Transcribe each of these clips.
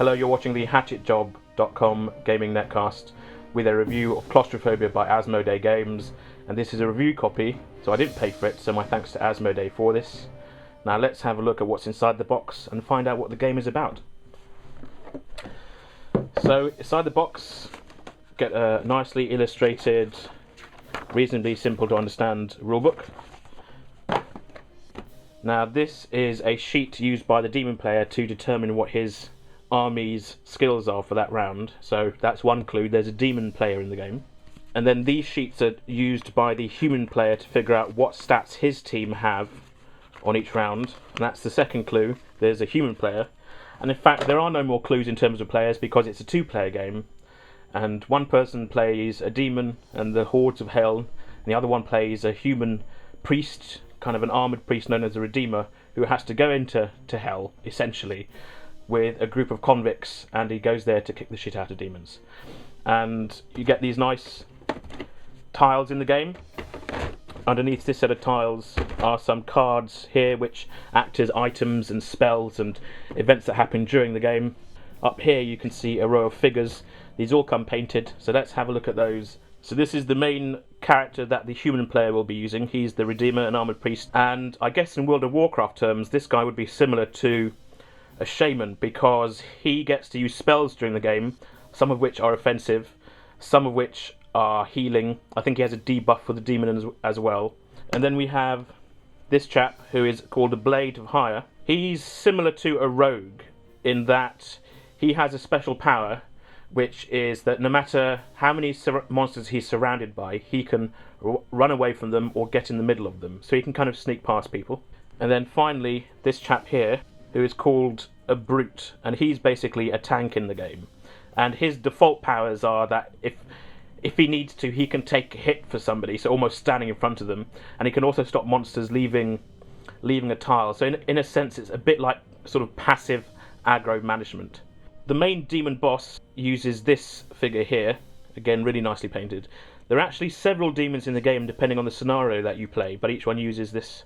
Hello, you're watching the hatchetjob.com gaming netcast with a review of Claustrophobia by Asmodee Games, and this is a review copy, so I didn't pay for it, so my thanks to Asmodee for this. Now let's have a look at what's inside the box and find out what the game is about. So inside the box, get a nicely illustrated, reasonably simple to understand rulebook. Now this is a sheet used by the demon player to determine what his army's skills are for that round, so that's one clue. There's a demon player in the game, and then these sheets are used by the human player to figure out what stats his team have on each round, and that's the second clue. There's a human player, and in fact there are no more clues in terms of players because it's a two-player game, and one person plays a demon and the hordes of hell, and the other one plays a human priest, kind of an armoured priest known as a redeemer, who has to go into hell essentially with a group of convicts, and he goes there to kick the shit out of demons. And you get these nice tiles in the game. Underneath this set of tiles are some cards here which act as items and spells and events that happen during the game. Up here you can see a row of figures. These all come painted, so let's have a look at those. So this is the main character that the human player will be using. He's the Redeemer, an armoured priest, and I guess in World of Warcraft terms this guy would be similar to a shaman, because he gets to use spells during the game, some of which are offensive, some of which are healing. I think he has a debuff for the demon as well. And then we have this chap who is called a Blade of Hire. He's similar to a rogue in that he has a special power, which is that no matter how many monsters he's surrounded by, he can run away from them or get in the middle of them, so he can kind of sneak past people. And then finally this chap here, who is called a Brute, and he's basically a tank in the game. And his default powers are that if he needs to, he can take a hit for somebody, so almost standing in front of them, and he can also stop monsters leaving a tile. So in a sense it's a bit like sort of passive aggro management. The main demon boss uses this figure here, again really nicely painted. There are actually several demons in the game depending on the scenario that you play, but each one uses this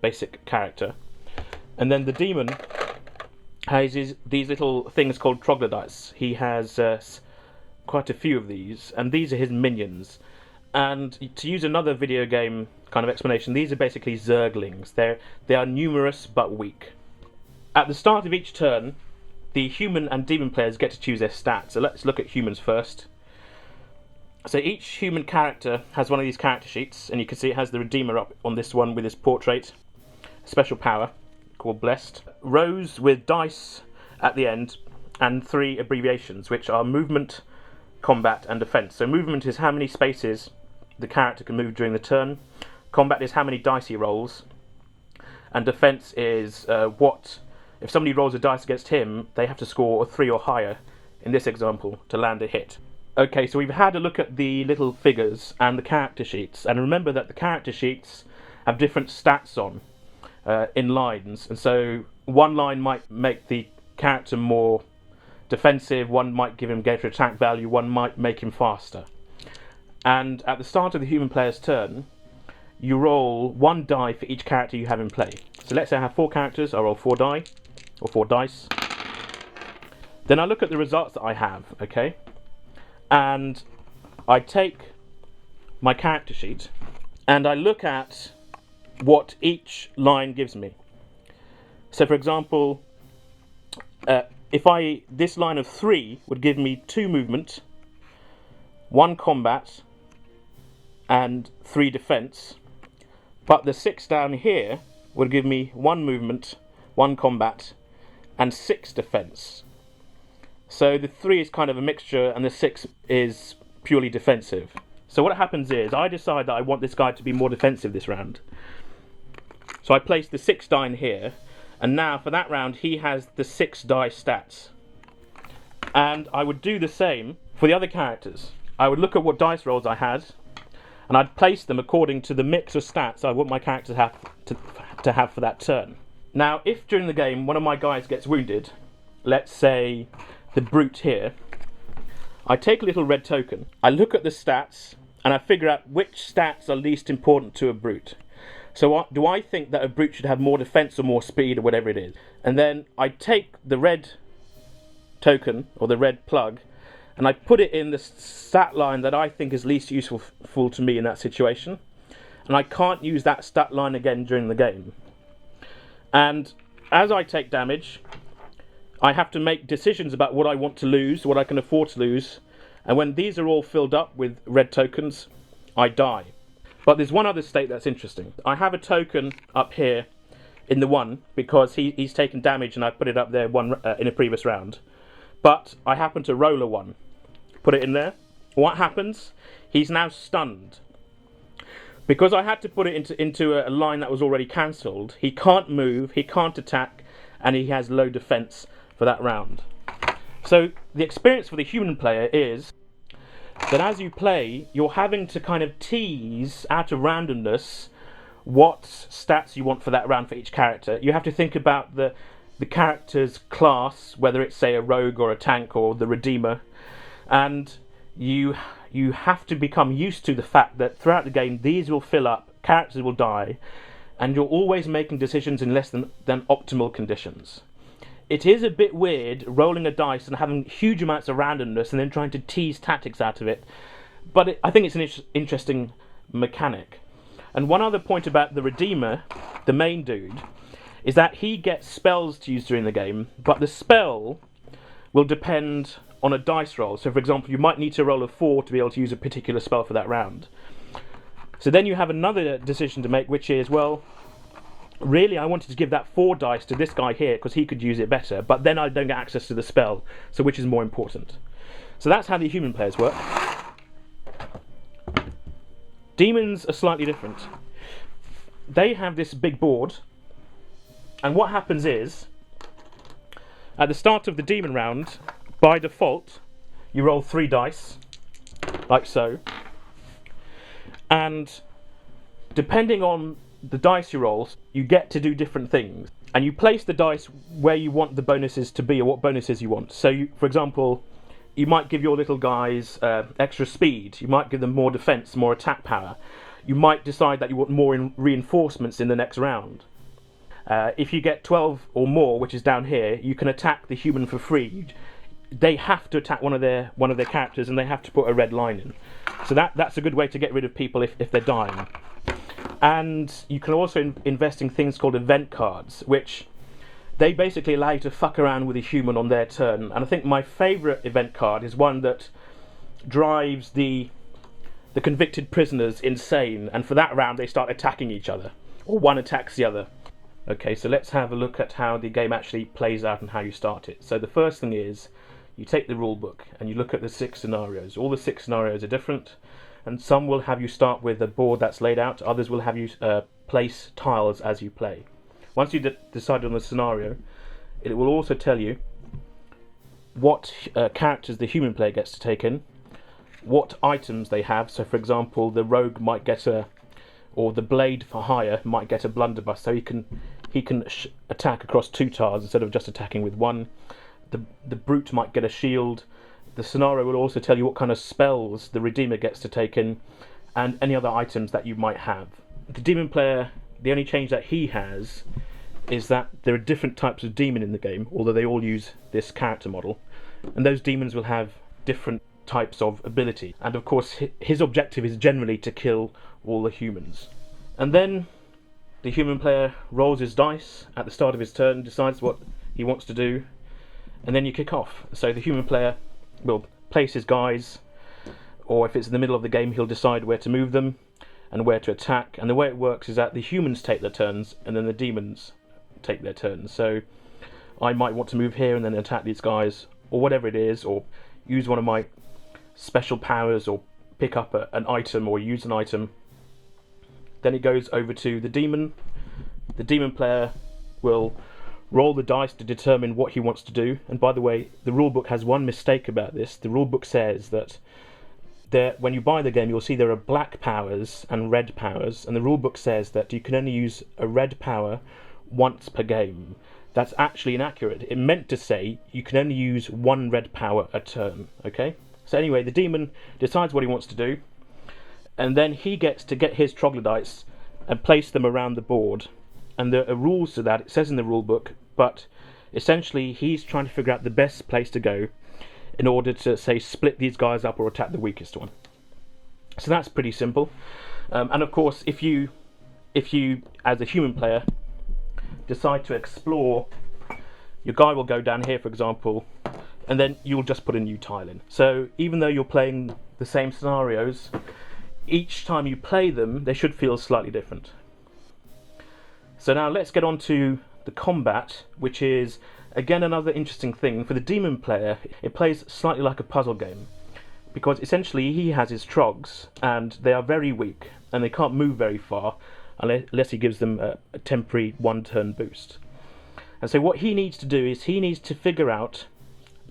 basic character. And then the demon has these little things called troglodytes. He has quite a few of these, and these are his minions. And to use another video game kind of explanation, these are basically zerglings. They are numerous but weak. At the start of each turn, the human and demon players get to choose their stats. So let's look at humans first. So each human character has one of these character sheets, and you can see it has the Redeemer up on this one with his portrait, special power called Blessed, rows with dice at the end, and 3 abbreviations, which are movement, combat, and defense. So movement is how many spaces the character can move during the turn, combat is how many dice he rolls, and defense is what if somebody rolls a dice against him, they have to score a 3 or higher, in this example, to land a hit. Okay, so we've had a look at the little figures and the character sheets, and remember that the character sheets have different stats on in lines, and so one line might make the character more defensive, one might give him greater attack value, one might make him faster. And at the start of the human player's turn, you roll 1 die for each character you have in play. So let's say I have 4 characters, I roll 4 die, or 4 dice. Then I look at the results that I have, okay? And I take my character sheet, and I look at what each line gives me. So for example, this line of 3 would give me 2 movement, 1 combat, and 3 defense, but the 6 down here would give me 1 movement, 1 combat, and 6 defense. So the 3 is kind of a mixture, and the 6 is purely defensive. So what happens is, I decide that I want this guy to be more defensive this round. So I place the 6 die in here, and now for that round he has the 6 die stats. And I would do the same for the other characters. I would look at what dice rolls I had, and I'd place them according to the mix of stats I want my character to have for that turn. Now if during the game one of my guys gets wounded, let's say the Brute here, I take a little red token, I look at the stats, and I figure out which stats are least important to a Brute. So do I think that a Brute should have more defense or more speed or whatever it is? And then I take the red token, or the red plug, and I put it in the stat line that I think is least useful to me in that situation, and I can't use that stat line again during the game. And as I take damage, I have to make decisions about what I want to lose, what I can afford to lose, and when these are all filled up with red tokens, I die. But there's one other state that's interesting. I have a token up here in the 1 because he's taken damage and I put it up there in a previous round. But I happen to roll a 1, put it in there. What happens? He's now stunned. Because I had to put it into a line that was already cancelled, he can't move, he can't attack, and he has low defense for that round. So the experience for the human player is that as you play, you're having to kind of tease out of randomness what stats you want for that round for each character. You have to think about the character's class, whether it's, say, a rogue or a tank or the redeemer, and you have to become used to the fact that throughout the game these will fill up, characters will die, and you're always making decisions in less than optimal conditions. It is a bit weird rolling a dice and having huge amounts of randomness and then trying to tease tactics out of it, but I think it's an interesting mechanic. And one other point about the Redeemer, the main dude, is that he gets spells to use during the game, but the spell will depend on a dice roll. So for example, you might need to roll a 4 to be able to use a particular spell for that round. So then you have another decision to make, which is, well, really I wanted to give that 4 dice to this guy here because he could use it better, but then I don't get access to the spell, so which is more important? So that's how the human players work. Demons are slightly different. They have this big board, and what happens is, at the start of the demon round, by default, you roll 3 dice, like so, and depending on the dice you roll, you get to do different things, and you place the dice where you want the bonuses to be, or what bonuses you want. So, for example, you might give your little guys extra speed, you might give them more defense, more attack power, you might decide that you want more reinforcements in the next round. If you get 12 or more, which is down here, you can attack the human for free. They have to attack one of their characters, and they have to put a red line in. So that's a good way to get rid of people if they're dying. And you can also invest in things called event cards, which they basically allow you to fuck around with a human on their turn. And I think my favourite event card is one that drives the convicted prisoners insane, and for that round they start attacking each other, or one attacks the other. Okay, so let's have a look at how the game actually plays out and how you start it. So the first thing is, you take the rule book and you look at the 6 scenarios. All the 6 scenarios are different, and some will have you start with a board that's laid out, others will have you place tiles as you play. Once you decide on the scenario, it will also tell you what characters the human player gets to take in, what items they have. So for example, the rogue might get or the blade for hire might get a blunderbuss, so he can attack across 2 tiles instead of just attacking with 1. The brute might get a shield. The scenario will also tell you what kind of spells the Redeemer gets to take in, and any other items that you might have. The demon player, the only change that he has is that there are different types of demon in the game, although they all use this character model, and those demons will have different types of ability, and of course his objective is generally to kill all the humans. And then the human player rolls his dice at the start of his turn, decides what he wants to do, and then you kick off. So the human player will place his guys, or if it's in the middle of the game, he'll decide where to move them and where to attack. And the way it works is that the humans take their turns and then the demons take their turns. So I might want to move here and then attack these guys, or whatever it is, or use one of my special powers, or pick up an item or use an item. Then it goes over to the demon. The demon player will roll the dice to determine what he wants to do. And by the way, the rulebook has one mistake about this. The rulebook says that when you buy the game, you'll see there are black powers and red powers, and the rulebook says that you can only use a red power once per game. That's actually inaccurate. It meant to say you can only use 1 red power a turn. Okay? So anyway, the demon decides what he wants to do, and then he gets to get his troglodytes and place them around the board. And there are rules to that. It says in the rule book, but Essentially, he's trying to figure out the best place to go in order to, say, split these guys up or attack the weakest one. So that's pretty simple. And of course, if you, as a human player, decide to explore, your guy will go down here, for example, and then you'll just put a new tile in. So even though you're playing the same scenarios, each time you play them, they should feel slightly different. So now let's get on to the combat, which is, again, another interesting thing. For the demon player, it plays slightly like a puzzle game, because essentially he has his trogs, and they are very weak, and they can't move very far unless he gives them a temporary one-turn boost. And so what he needs to do is he needs to figure out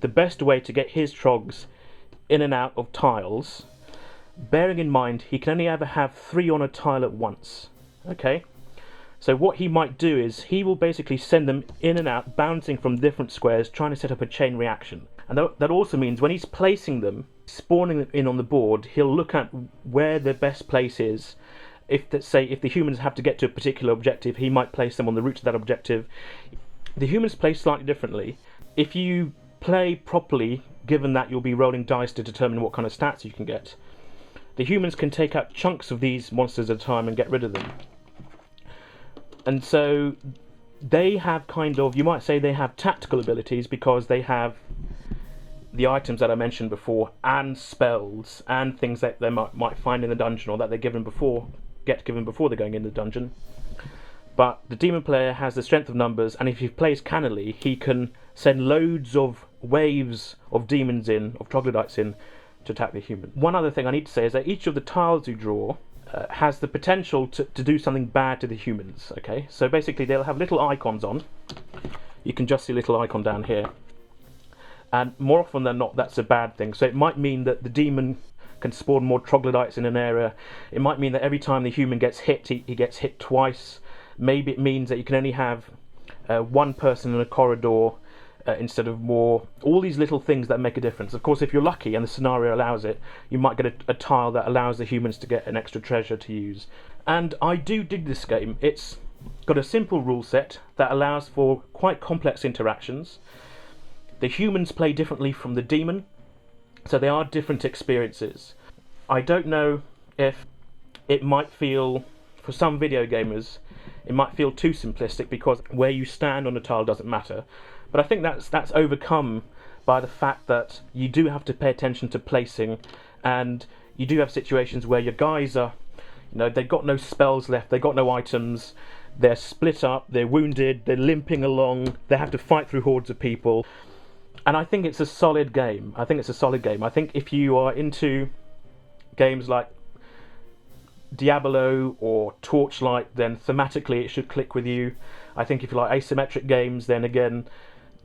the best way to get his trogs in and out of tiles, bearing in mind he can only ever have 3 on a tile at once. Okay? So what he might do is he will basically send them in and out, bouncing from different squares, trying to set up a chain reaction. And that also means when he's placing them, spawning them in on the board, he'll look at where the best place is. If the humans have to get to a particular objective, he might place them on the route to that objective. The humans play slightly differently. If you play properly, given that you'll be rolling dice to determine what kind of stats you can get, the humans can take out chunks of these monsters at a time and get rid of them. And so they have kind of, you might say they have tactical abilities, because they have the items that I mentioned before, and spells, and things that they might find in the dungeon, or that they're get given before they're going in the dungeon. But the demon player has the strength of numbers, and if he plays cannily, he can send loads of waves of demons in, of troglodytes in, to attack the human. One other thing I need to say is that each of the tiles you draw has the potential to do something bad to the humans. Okay, so basically they'll have little icons on. You can just see a little icon down here, and more often than not that's a bad thing. So it might mean that the demon can spawn more troglodytes in an area. It might mean that every time the human gets hit, he gets hit twice. Maybe it means that you can only have one person in a corridor instead of more. All these little things that make a difference. Of course, if you're lucky and the scenario allows it, you might get a tile that allows the humans to get an extra treasure to use. And I do dig this game. It's got a simple rule set that allows for quite complex interactions. The humans play differently from the demon, so they are different experiences. I don't know if it might feel, for some video gamers, it might feel too simplistic, because where you stand on a tile doesn't matter. But I think that's overcome by the fact that you do have to pay attention to placing, and you do have situations where your guys are, they've got no spells left, they've got no items, they're split up, they're wounded, they're limping along, they have to fight through hordes of people. And I think it's a solid game. I think if you are into games like Diablo or Torchlight, then thematically it should click with you. I think if you like asymmetric games, then again,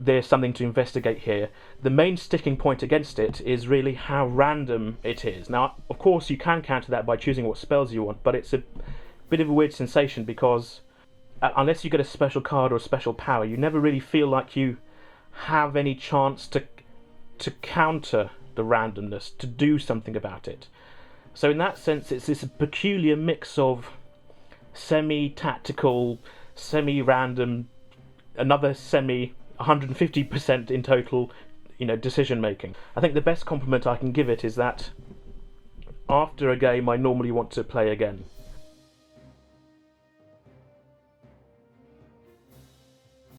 there's something to investigate here. The main sticking point against it is really how random it is. Now, of course, you can counter that by choosing what spells you want, but it's a bit of a weird sensation, because unless you get a special card or a special power, you never really feel like you have any chance to counter the randomness, to do something about it. So in that sense, it's this peculiar mix of semi-tactical, semi-random, another 150% in total, decision making. I think the best compliment I can give it is that after a game I normally want to play again.